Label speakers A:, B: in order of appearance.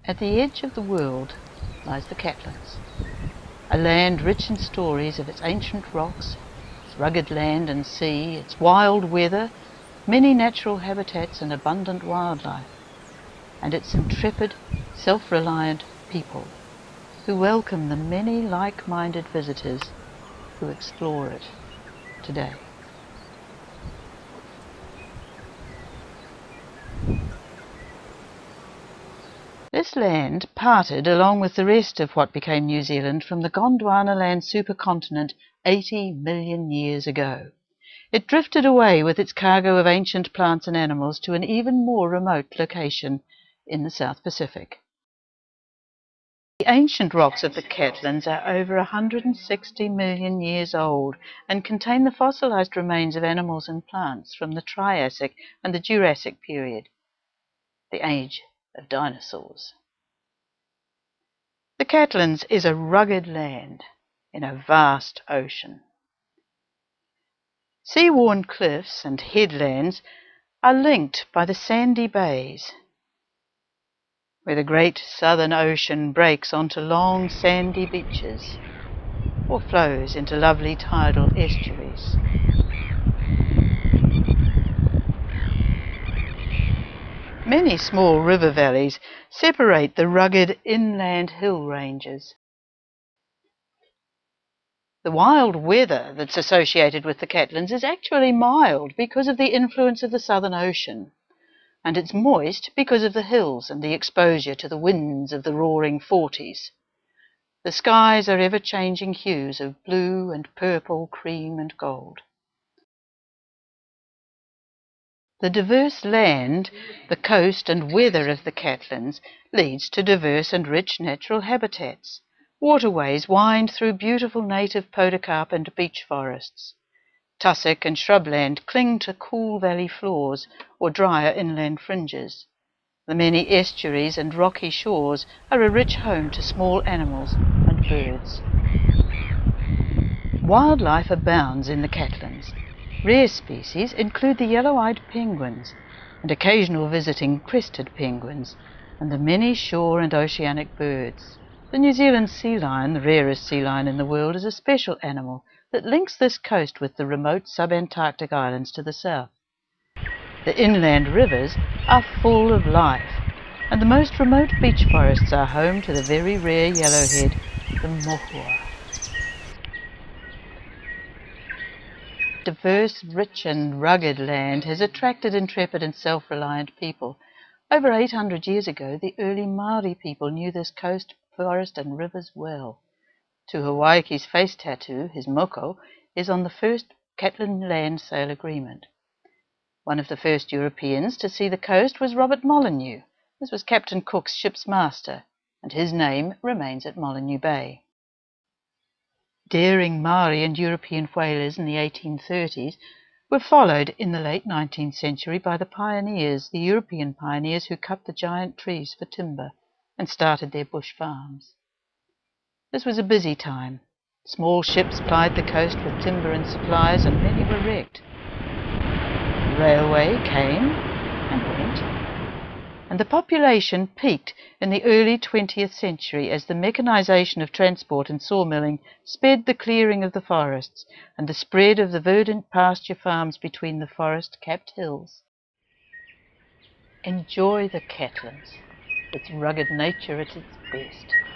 A: At the edge of the world lies the Catlins, a land rich in stories of its ancient rocks, its rugged land and sea, its wild weather, many natural habitats and abundant wildlife, and its intrepid, self-reliant people who welcome the many like-minded visitors who explore it today. This land parted along with the rest of what became New Zealand from the Gondwanaland supercontinent 80 million years ago. It drifted away with its cargo of ancient plants and animals to an even more remote location in the South Pacific. The ancient rocks of the Catlins are over 160 million years old and contain the fossilized remains of animals and plants from the Triassic and the Jurassic period, the age of dinosaurs. The Catlins is a rugged land in a vast ocean. Sea-worn cliffs and headlands are linked by the sandy bays, where the great Southern Ocean breaks onto long sandy beaches or flows into lovely tidal estuaries. Many small river valleys separate the rugged inland hill ranges. The wild weather that's associated with the Catlins is actually mild because of the influence of the Southern Ocean, and it's moist because of the hills and the exposure to the winds of the roaring forties. The skies are ever-changing hues of blue and purple, cream and gold. The diverse land, the coast and weather of the Catlins leads to diverse and rich natural habitats. Waterways wind through beautiful native podocarp and beech forests. Tussock and shrubland cling to cool valley floors or drier inland fringes. The many estuaries and rocky shores are a rich home to small animals and birds. Wildlife abounds in the Catlins. Rare species include the yellow-eyed penguins and occasional visiting crested penguins, and the many shore and oceanic birds. The New Zealand sea lion, the rarest sea lion in the world, is a special animal that links this coast with the remote subantarctic islands to the south. The inland rivers are full of life, and the most remote beech forests are home to the very rare yellowhead, the mohua. Diverse, rich and rugged land has attracted intrepid and self-reliant people. Over 800 years ago, the early Maori people knew this coast, forest and rivers well. Tuhiwaiki's face tattoo, his moko, is on the first Catlin land sale agreement. One of the first Europeans to see the coast was Robert Molyneux. This was Captain Cook's ship's master, and his name remains at Molyneux Bay. Daring Maori and European whalers in the 1830s were followed in the late 19th century by the pioneers, the European pioneers who cut the giant trees for timber and started their bush farms. This was a busy time. Small ships plied the coast with timber and supplies, and many were wrecked. The railway came and went, and the population peaked in the early 20th century as the mechanization of transport and sawmilling sped the clearing of the forests and the spread of the verdant pasture farms between the forest-capped hills. Enjoy the Catlins, its rugged nature at its best.